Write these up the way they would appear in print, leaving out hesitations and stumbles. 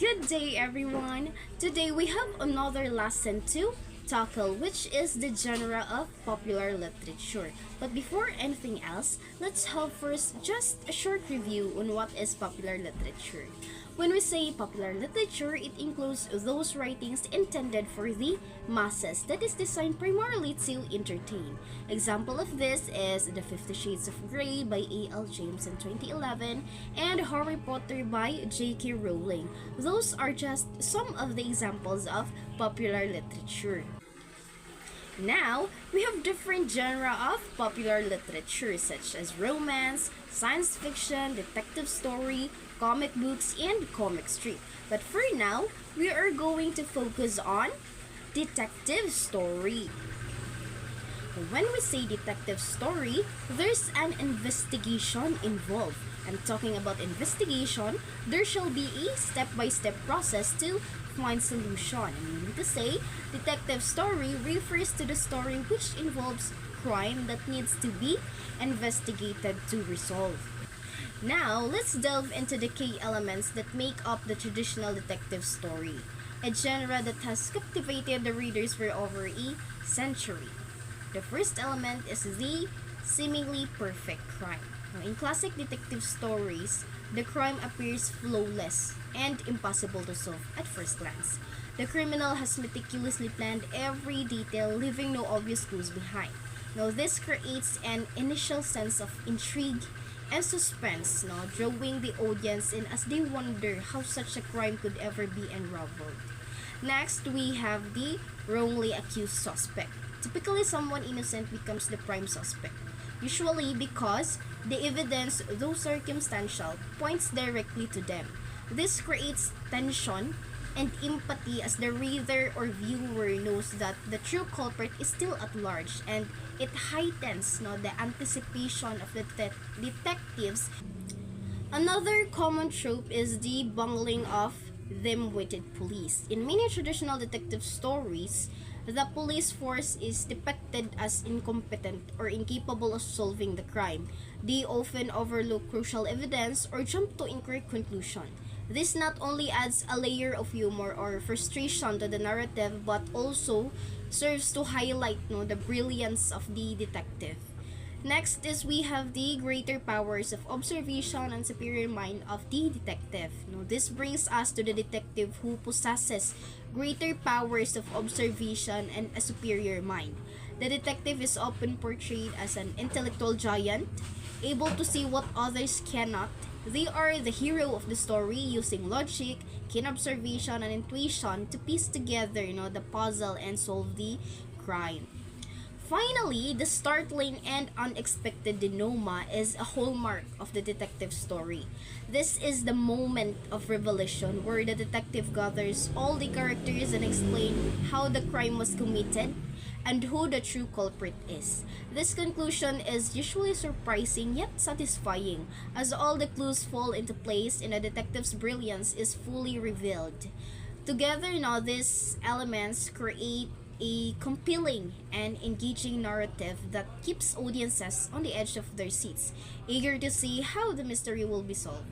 Good day, everyone. Today we have another lesson to tackle, which is the genre of popular literature. But before anything else, let's have first just a short review on what is popular literature. When we say popular literature, it includes those writings intended for the masses that is designed primarily to entertain. Example of this is The 50 Shades of Grey by A.L. James in 2011 and Harry Potter by J.K. Rowling. Those are just some of the examples of popular literature. Now, we have different genre of popular literature such as romance, science fiction, detective story, comic books, and comic strip. But for now, we are going to focus on detective story. When we say detective story, there's an investigation involved. And talking about investigation, there shall be a step-by-step process to find solution. Meaning to say, detective story refers to the story which involves crime that needs to be investigated to resolve. Now, let's delve into the key elements that make up the traditional detective story, a genre that has captivated the readers for over a century. The first element is the seemingly perfect crime. Now, in classic detective stories, the crime appears flawless and impossible to solve at first glance. The criminal has meticulously planned every detail, leaving no obvious clues behind. Now, this creates an initial sense of intrigue and suspense, drawing the audience in as they wonder how such a crime could ever be unraveled. Next, we have the wrongly accused suspect. Typically, someone innocent becomes the prime suspect, usually because the evidence, though circumstantial, points directly to them. This creates tension and empathy as the reader or viewer knows that the true culprit is still at large, and it heightens the anticipation of the detectives. Another common trope is the bungling of dim-witted police. In many traditional detective stories, the police force is depicted as incompetent or incapable of solving the crime. They often overlook crucial evidence or jump to incorrect conclusion. This not only adds a layer of humor or frustration to the narrative but also serves to highlight the brilliance of the detective. Next is we have the greater powers of observation and superior mind of the detective. This brings us to the detective who possesses greater powers of observation and a superior mind. The detective is often portrayed as an intellectual giant, able to see what others cannot. They are the hero of the story, using logic, keen observation, and intuition to piece together the puzzle and solve the crime. Finally, the startling and unexpected denouement is a hallmark of the detective story. This is the moment of revelation where the detective gathers all the characters and explains how the crime was committed and who the true culprit is. This conclusion is usually surprising yet satisfying, as all the clues fall into place and the detective's brilliance is fully revealed. Together, these elements create a compelling and engaging narrative that keeps audiences on the edge of their seats, eager to see how the mystery will be solved.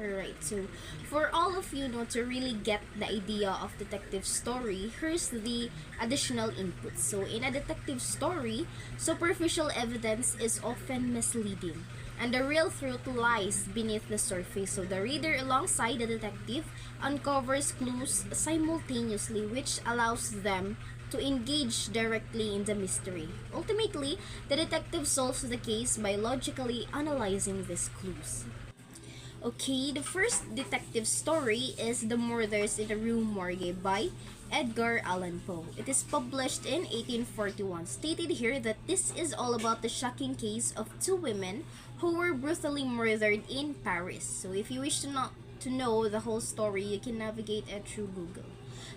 Alright, so for all of you to really get the idea of detective story, here's the additional input. So in a detective story, superficial evidence is often misleading, and the real truth lies beneath the surface. So the reader alongside the detective uncovers clues simultaneously, which allows them to engage directly in the mystery. Ultimately, the detective solves the case by logically analyzing these clues. Okay, the first detective story is The Murders in the Rue Morgue by Edgar Allan Poe. It is published in 1841. Stated here that this is all about the shocking case of two women who were brutally murdered in Paris. So if you wish to know the whole story, you can navigate it through Google.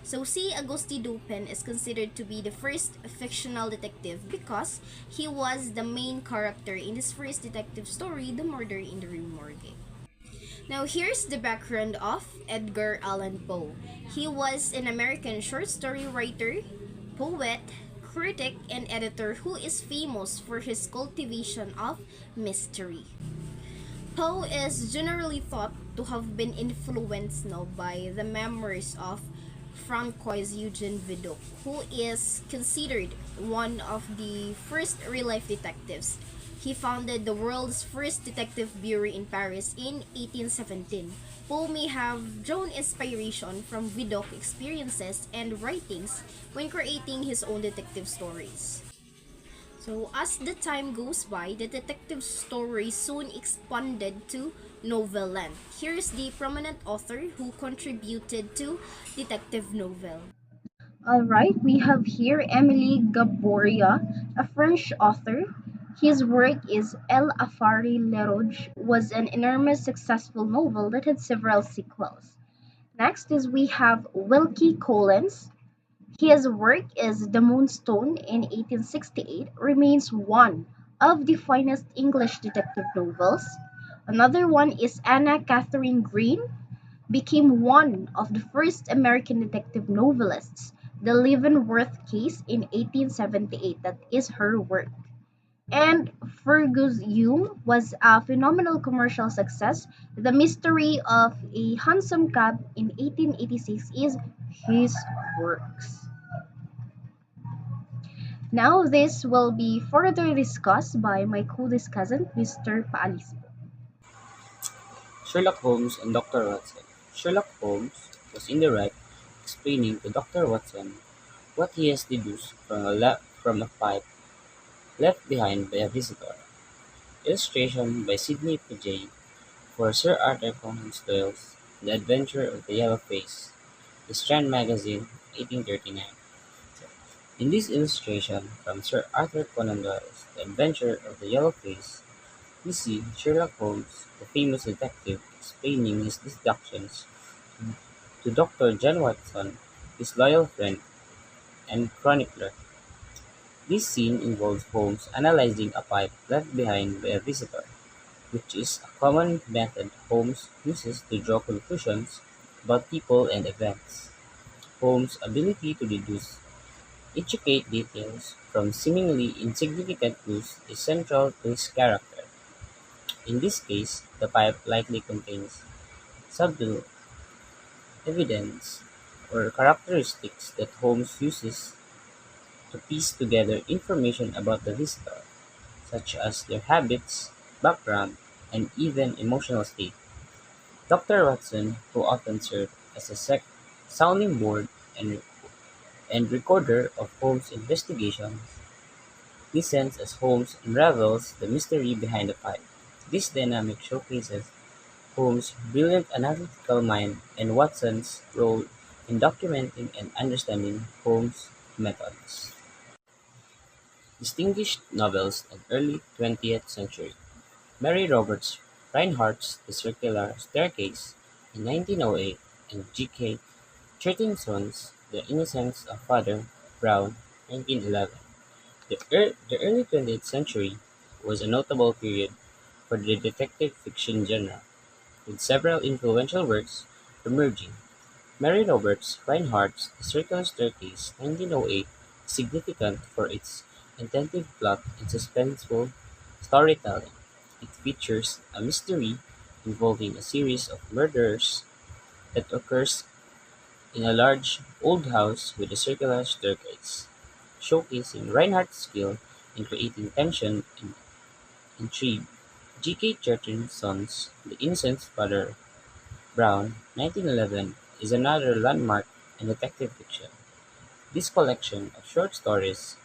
So C. Auguste Dupin is considered to be the first fictional detective because he was the main character in this first detective story, The Murder in the Rue Morgue. Now here's the background of Edgar Allan Poe. He was an American short story writer, poet, critic, and editor who is famous for his cultivation of mystery. Poe is generally thought to have been influenced now by the memoirs of Francois Eugene Vidocq, who is considered one of the first real-life detectives. He founded the world's first detective bureau in Paris in 1817. Poe may have drawn inspiration from Vidocq's experiences and writings when creating his own detective stories. So, as the time goes by, the detective story soon expanded to novel length. Here's the prominent author who contributed to detective novel. All right, we have here Emily Gaboria, a French author. His work is El Afari Le Rouge was an enormous successful novel that had several sequels. Next is we have Wilkie Collins. His work is The Moonstone in 1868 remains one of the finest English detective novels. Another one is Anna Catherine Green became one of the first American detective novelists. The Leavenworth Case in 1878, that is her work. And Fergus Hume was a phenomenal commercial success. The Mystery of a Hansom Cab in 1886 is his works. Now this will be further discussed by my co-discussant, Mr. Paalispo. Sherlock Holmes and Doctor Watson. Sherlock Holmes was in the right explaining to Doctor Watson what he has deduced from a pipe left behind by a visitor. Illustration by Sidney Paget for Sir Arthur Conan Doyle's The Adventure of the Yellow Face, The Strand Magazine, 1839. In this illustration from Sir Arthur Conan Doyle's The Adventure of the Yellow Face, we see Sherlock Holmes, the famous detective, explaining his deductions to Doctor John Watson, his loyal friend and chronicler. This scene involves Holmes analyzing a pipe left behind by a visitor, which is a common method Holmes uses to draw conclusions about people and events. Holmes' ability to deduce intricate details from seemingly insignificant clues is central to his character. In this case, the pipe likely contains subtle evidence or characteristics that Holmes uses to piece together information about the visitor, such as their habits, background, and even emotional state. Doctor Watson, who often served as a sounding board and recorder of Holmes' investigations, listens as Holmes unravels the mystery behind the pipe. This dynamic showcases Holmes' brilliant analytical mind and Watson's role in documenting and understanding Holmes' methods. Distinguished novels of early 20th century: Mary Roberts Rhinehart's The Circular Staircase in 1908 and G. K. Chesterton's The Innocence of Father Brown, 1911. The early 20th century was a notable period for the detective fiction genre, with several influential works emerging. Mary Roberts Rhinehart's The Circular Staircase, 1908, is significant for its inventive plot and suspenseful storytelling. It features a mystery involving a series of murders that occurs in a large, old house with a circular staircase, showcasing Reinhardt's skill in creating tension and intrigue. G. K. Chesterton's The Innocent Father Brown, 1911, is another landmark in detective fiction. This collection of short stories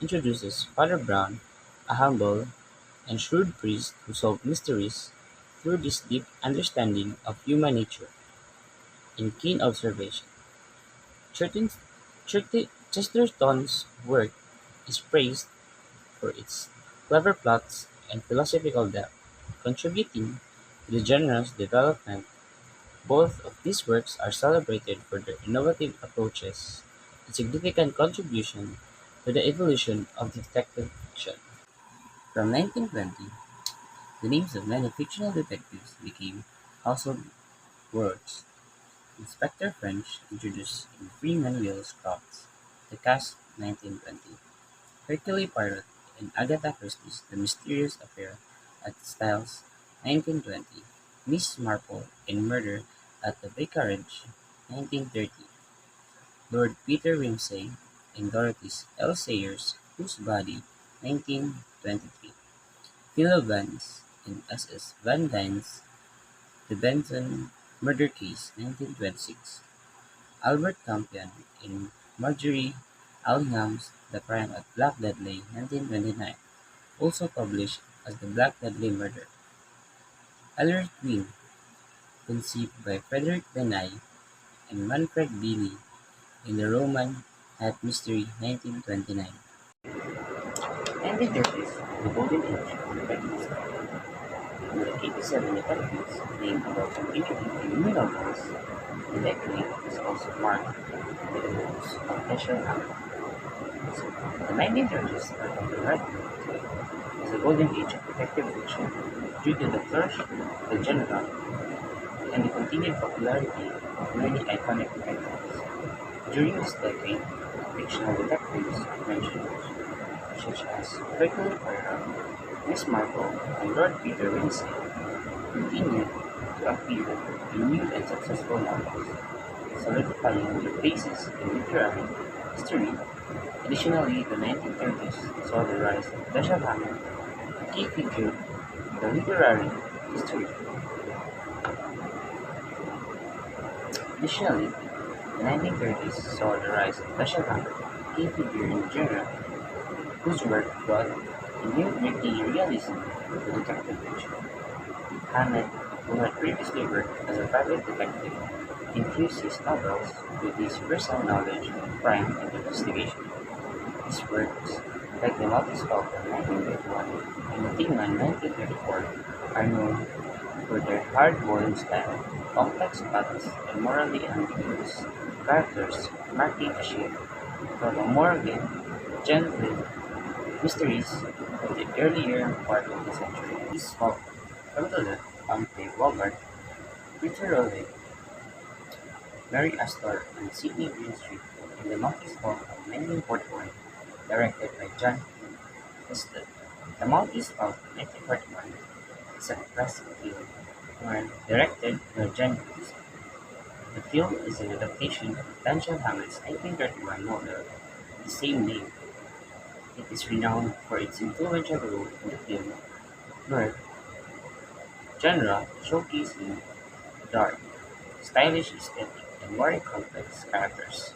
introduces Father Brown, a humble and shrewd priest who solved mysteries through this deep understanding of human nature and keen observation. Chesterton's Chesterton's work is praised for its clever plots and philosophical depth, contributing to the genre's development. Both of these works are celebrated for their innovative approaches and significant contribution to the evolution of detective fiction. From 1920, the names of many fictional detectives became household words. Inspector French, introduced in Freeman Wills Crofts' The Cask, 1920; Hercule Poirot in Agatha Christie's The Mysterious Affair at Styles, 1920. Miss Marple in Murder at the Vicarage, 1930. Lord Peter Wimsey in Dorothy's L. Sayers, Whose Body, 1923. Philo Vance in S.S. Van Dyne's The Benton Murder Case, 1926. Albert Campion in Marjorie Allingham's The Crime at Black Dudley, 1929, also published as The Black Dudley Murder. Ellery Queen, conceived by Frederick Denai and Manfred Beeley in The Roman Hat Mystery, 1929. 1930s, the golden age of detective story. With 87 detectives named about completely new novels, the decade is also marked by the books of Dashiell Hammett. So, the 1930s are often recognized as the golden age of detective fiction due to the flourish of the genre and the continued popularity of many iconic titles. During this decade, fictional detectives mentioned such as Hercule Poirot, Miss Marple, and Lord Peter Wimsey continued to appear in new and successful novels, solidifying their places in literary history. Additionally, the 1930s saw the rise of Dashiell Hammett, a key figure in the literary history. Additionally, the 1930s saw the rise of Dashiell Hammett, a key figure in the genre, whose work brought a new gritty realism to detective fiction. Hammett, who had previously worked as a private detective, infused his novels with his versatile knowledge of crime and investigation. His works, like The Maltese Falcon (1931) and The Tin Man (1934), are known for their hard-boiled style, complex plots, and morally ambiguous characters, marking a shift from a more gentle mysteries of the earlier part of the century. This Falcon, from the left, Humphrey Bogart, Peter Rowley, Mary Astor, and Sidney Greenstreet in The Maltese Falcon (1941), directed by John Huston. The Maltese Falcon (1941) is a classic film directed by John Huston. The film is an adaptation of Dashiell Hammett's 1931 novel of the same name. It is renowned for its influential role in the film noir genre, showcasing dark, stylish aesthetic and more complex characters.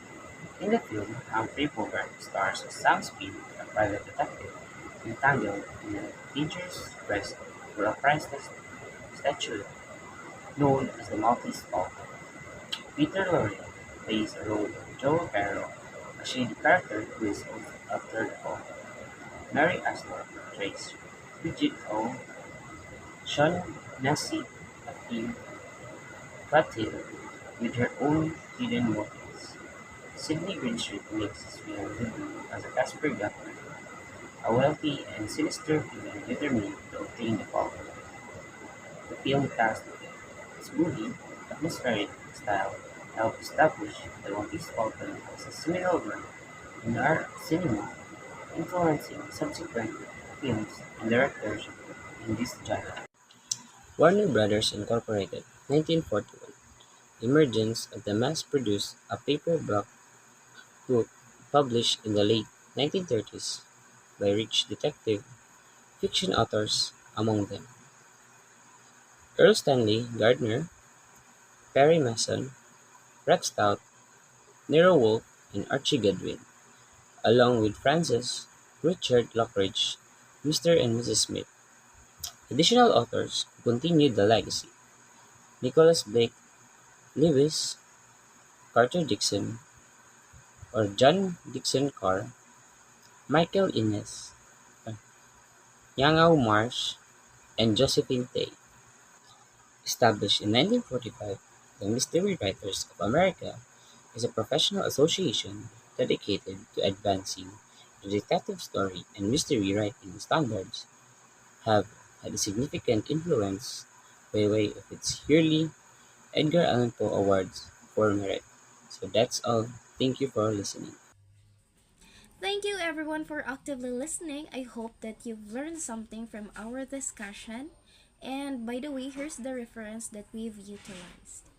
In the film, Humphrey Bogart stars as Sam Speed, a private detective entangled in a dangerous quest for a priceless statuette known as the Maltese Falcon. Peter Lorre plays the role of Joe Barrow, a shady character who is after the Falcon. Mary Astor portrays Bridget O'Shaughnessy, a femme fatale with her own hidden motives. Sidney Greenstreet makes his film debut as a Casper Gutman, a wealthy and sinister villain determined to obtain the Falcon. The film cast its moody, atmospheric style helped establish the Maltese Falcon as a seminal work in art cinema, influencing subsequent films and directors in this genre. Warner Brothers Incorporated, 1941. Emergence of the mass-produced a paperback book published in the late 1930s by rich detective fiction authors, among them Earl Stanley Gardner, Perry Mason, Rex Stout, Nero Wolfe, and Archie Goodwin, along with Francis Richard Lockridge, Mr. and Mrs. Smith. Additional authors who continued the legacy: Nicholas Blake Lewis, Carter Dickson, or John Dickson Carr, Michael Innes, Yangao Marsh, and Josephine Tay. Established in 1945, the Mystery Writers of America is a professional association dedicated to advancing the detective story and mystery writing standards, have had a significant influence by way of its yearly Edgar Allan Poe Awards for merit. So that's all. Thank you for listening. Thank you everyone for actively listening. I hope that you've learned something from our discussion. And by the way, here's the reference that we've utilized.